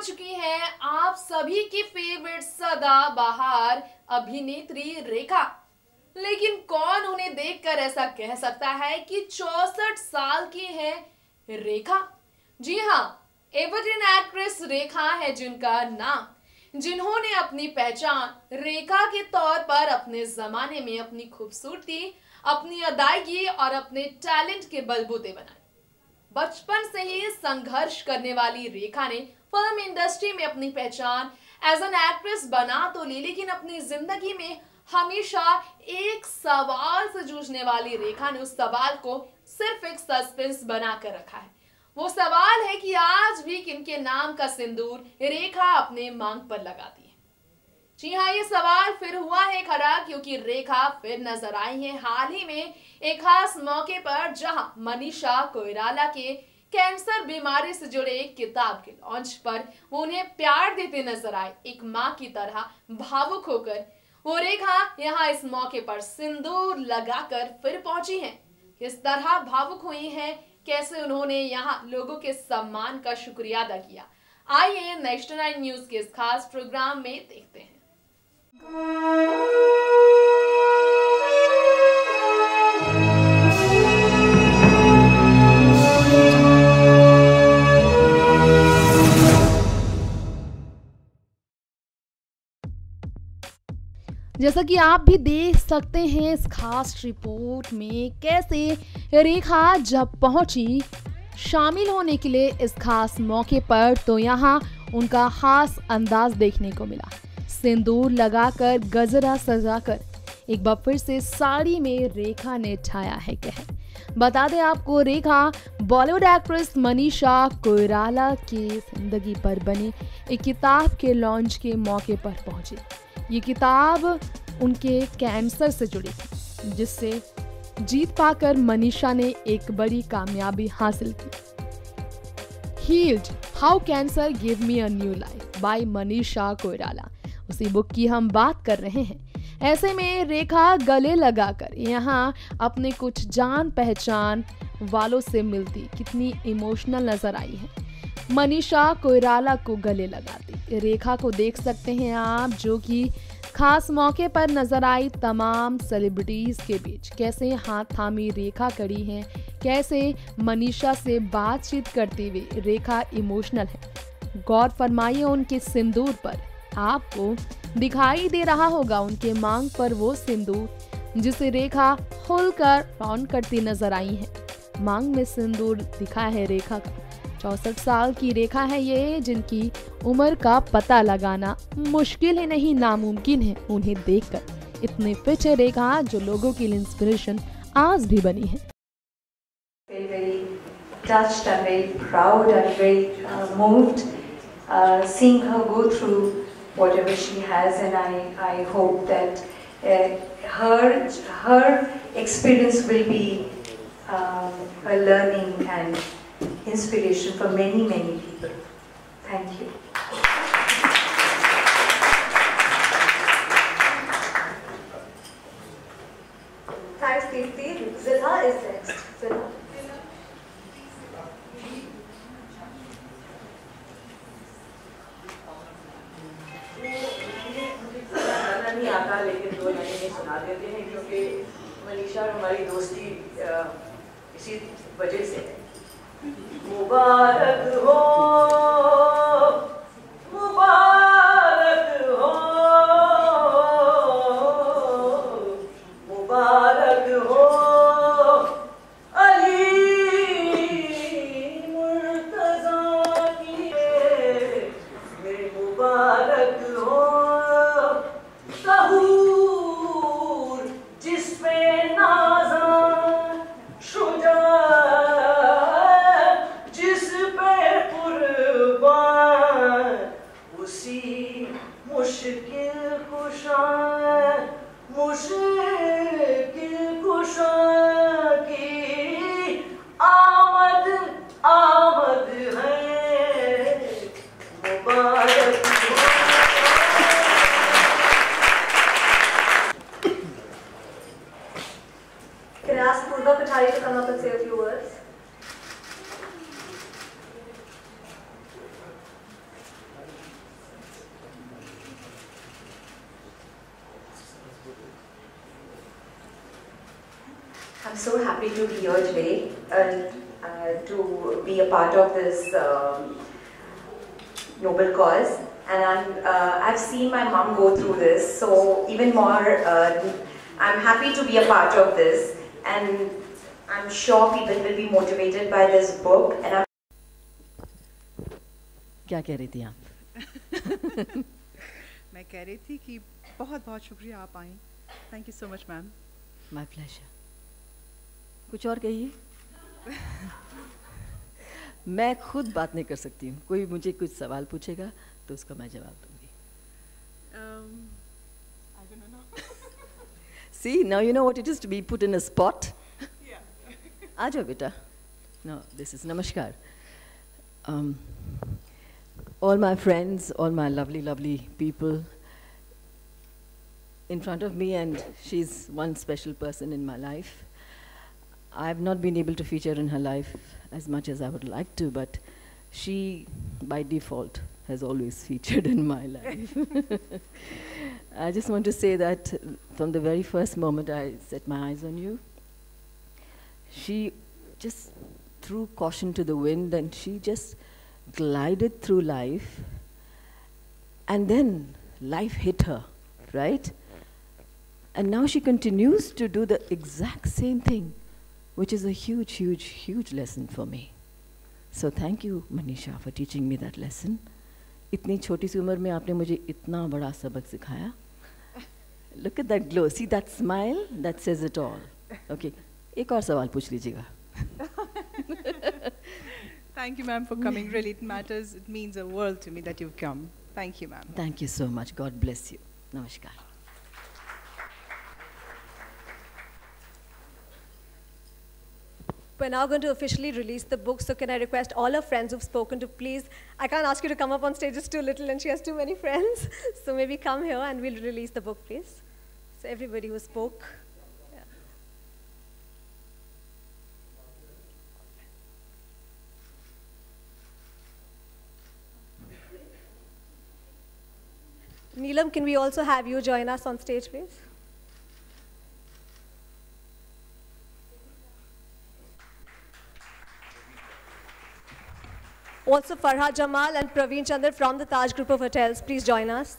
चुकी हैं आप सभी की फेवरेट सदाबहार अभिनेत्री रेखा। लेकिन कौन उन्हें देखकर ऐसा कह सकता है कि 64 साल की है रेखा। जी हाँ, एवरग्रीन एक्ट्रेस रेखा है जिनका नाम, जिन्होंने अपनी पहचान रेखा के तौर पर अपने जमाने में अपनी खूबसूरती, अपनी अदायगी और अपने टैलेंट के बलबूते बनाए। बचपन से ही संघर्ष करने वाली रेखा ने फिल्म इंडस्ट्री में अपनी पहचान एज एन एक्ट्रेस बना तो ली, लेकिन अपनी जिंदगी में हमेशा एक सवाल से जूझने वाली रेखा ने उस सवाल को सिर्फ एक सस्पेंस बनाकर रखा है। वो सवाल है कि आज भी किनके नाम का सिंदूर रेखा अपने मांग पर लगाती है। जी हाँ, ये सवाल फिर हुआ है खड़ा क्योंकि रेखा फिर नजर आई है हाल ही में एक खास मौके पर, जहां मनीषा कोइराला के कैंसर बीमारी से जुड़े एक किताब के लॉन्च पर वो उन्हें प्यार देते नजर आए। एक माँ की तरह भावुक होकर वो रेखा यहाँ इस मौके पर सिंदूर लगाकर फिर पहुंची हैं। किस तरह भावुक हुई हैं, कैसे उन्होंने यहाँ लोगों के सम्मान का शुक्रिया अदा किया, आइए नेक्स्ट 9 न्यूज के इस खास प्रोग्राम में देखते हैं। जैसा कि आप भी देख सकते हैं इस खास रिपोर्ट में कैसे रेखा जब पहुंची शामिल होने के लिए इस खास मौके पर, तो यहाँ उनका खास अंदाज देखने को मिला। सिंदूर लगाकर, गजरा सजाकर एक बार फिर से साड़ी में रेखा ने छाया है कहर। बता दें आपको, रेखा बॉलीवुड एक्ट्रेस मनीषा कोइराला की जिंदगी पर बनी एक किताब के लॉन्च के मौके पर पहुंची। ये किताब उनके कैंसर से जुड़ी थी, जिससे जीत पाकर मनीषा ने एक बड़ी कामयाबी हासिल की। Healed how cancer give me a new life by Manisha Koirala, उसी बुक की हम बात कर रहे हैं। ऐसे में रेखा गले लगाकर यहाँ अपने कुछ जान पहचान वालों से मिलती कितनी इमोशनल नजर आई है। मनीषा कोइराला को गले लगाती रेखा को देख सकते हैं आप, जो कि खास मौके पर नजर आई तमाम सेलिब्रिटीज के बीच। कैसे हाथ थामी रेखा खड़ी हैं, कैसे मनीषा से बातचीत करते हुए रेखा इमोशनल है। गौर फरमाइए उनके सिंदूर पर, आपको दिखाई दे रहा होगा उनके मांग पर वो सिंदूर जिसे रेखा खुलकर ऑन करती नजर आई है। मांग में सिंदूर दिखा है रेखा का। 64 साल की रेखा है ये, जिनकी उम्र का पता लगाना मुश्किल ही नहीं नामुमकिन है। उन्हें देखकर इतने फिट है रेखा, जो लोगों के लिए इंस्पिरेशन आज भी बनी है। Very touched and very proud and very moved seeing her go through whatever she has, and I hope that her experience will be a learning and inspiration for many people. Thank you. Thanks, Deepti. Zilha is next. Zilha. गाना नहीं आता, लेकिन 2 लाइनें सुना देते हैं, क्योंकि मनीषा और हमारी दोस्ती इसी वजह से है। मुबारक हो, मुबारक हो, मुबारक हो अली मुर्तज़ा की, मुबारक हो सहूर जिस पे नाज़ा शुजा, जिस पे I'm so happy to be here today to be a part of this noble cause. And I've seen my mom go through this, so even more, I'm happy to be a part of this. And I'm sure people will be motivated by this book. And क्या कह रही थी आप? मैं कह रही थी कि बहुत बहुत शुक्रिया आप आई. Thank you so much ma'am. My pleasure. कुछ और कहिए. मैं खुद बात नहीं कर सकती हूँ. कोई मुझे कुछ सवाल पूछेगा तो उसका मैं जवाब दूंगी. I don't know. See, now you know what it is to be put in a spot. Yeah. आ जाओ बेटा. No, this is namaskar. All my friends, all my lovely, lovely people in front of me, and she's one special person in my life. I've not been able to feature in her life as much as I would like to, but she, by default, has always featured in my life. I just want to say that from the very first moment I set my eyes on you, she just threw caution to the wind, and she just glided through life, and then life hit her, right? And now she continues to do the exact same thing, which is a huge, huge, huge lesson for me. So thank you, Manisha, for teaching me that lesson. इतनी छोटी सी उम्र में आपने मुझे इतना बड़ा सबक सिखाया. Look at that glow. See that smile? That says it all. Okay. एक और सवाल पूछ लीजिएगा. Thank you, ma'am, for coming. Really, it matters. It means a world to me that you've come. Thank you, ma'am. Thank you so much. God bless you. Namaskar. We're now going to officially release the book, so can I request all our friends who've spoken to please, I can't ask you to come up on stage, it's too little and she has too many friends, so maybe come here and we'll release the book, please. So everybody who spoke. Yeah. Neelam, can we also have you join us on stage, please? Also, Farhad Jamal and Praveen Chandra from the Taj Group of Hotels, please join us.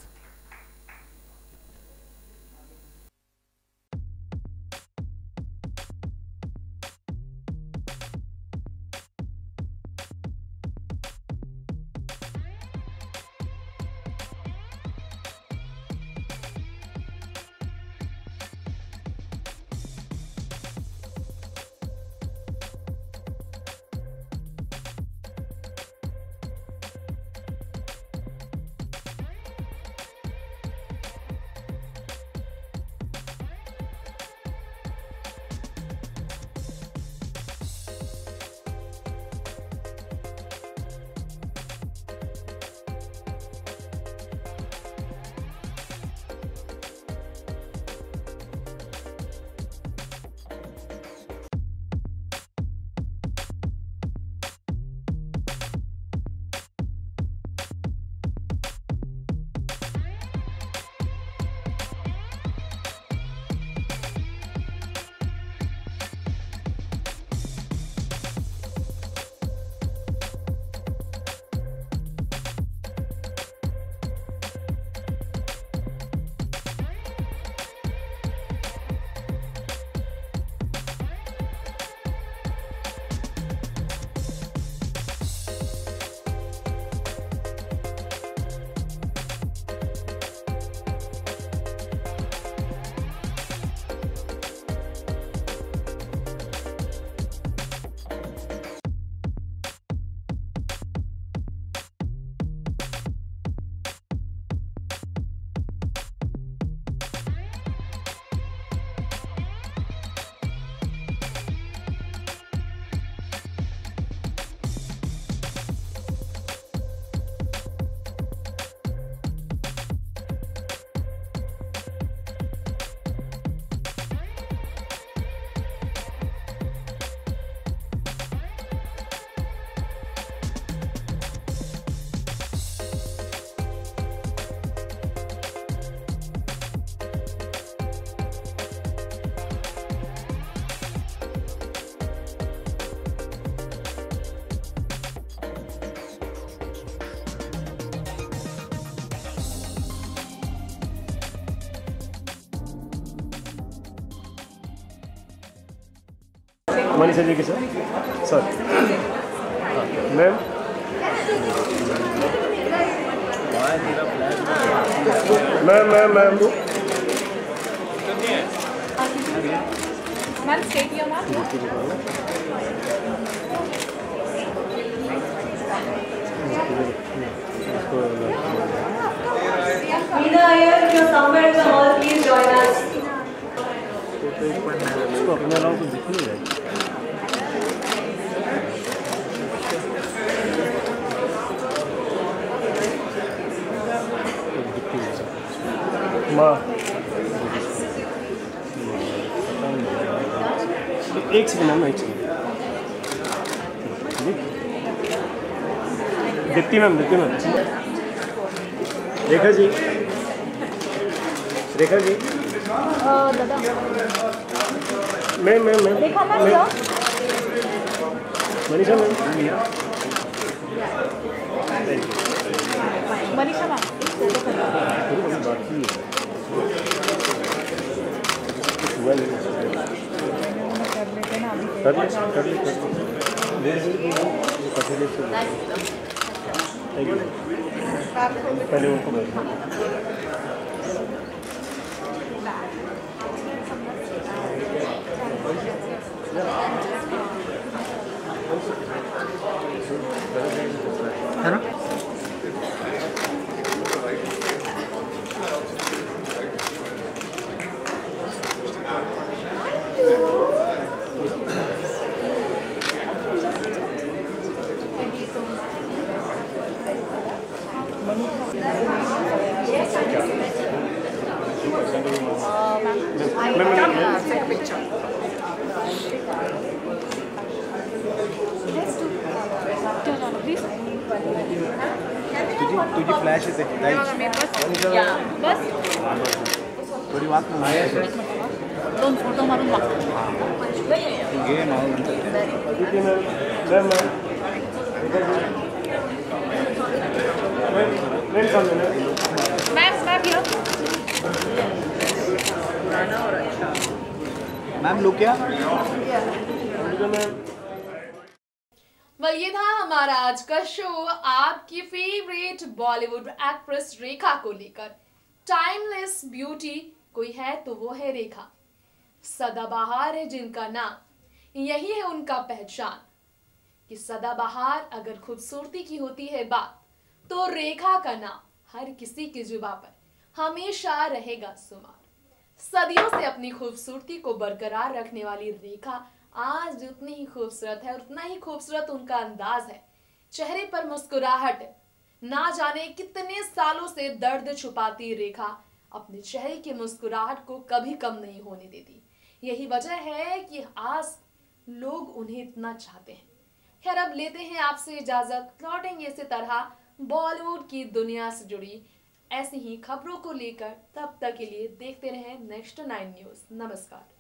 Manisha ji के sir sir ma'am ma'am state your ma'am Meena Iyer, if you're somewhere in the hall, please join us. इसको अपने अलावा कुछ दिख नहीं रहा माँ एक सेकंड मैम एक second Deepti ma'am Rekha ji ma'am Rekha ma'am Manisha ma'am Manisha ma'am बाकी पहले उनको है ना तुझी फ्लॅश येते बस थोडी वाट नाही दोन फोटो मारून घे मारून मैम लुक क्या वेल ये था हमारा आज का शो आपकी फेवरेट बॉलीवुड एक्ट्रेस रेखा को लेकर। टाइमलेस ब्यूटी कोई है तो वो है रेखा। सदाबहार है जिनका नाम, यही है उनका पहचान कि सदाबहार अगर खूबसूरती की होती है बात तो रेखा का नाम हर किसी की जुबान पर हमेशा रहेगा सुमार। सदियों से अपनी खूबसूरती को बरकरार रखने वाली रेखा आज उतनी ही खूबसूरत है और उतना ही खूबसूरत उनका अंदाज है। चेहरे पर मुस्कुराहट, ना जाने कितने सालों से दर्द छुपाती रेखा अपने चेहरे की मुस्कुराहट को कभी कम नहीं होने देती। यही वजह है कि आज लोग उन्हें इतना चाहते हैं। खैर अब लेते हैं आपसे इजाजत, लौटेंगे इसी तरह बॉलीवुड की दुनिया से जुड़ी ऐसी ही खबरों को लेकर। तब तक के लिए देखते रहें नेक्स्ट 9 न्यूज़। नमस्कार।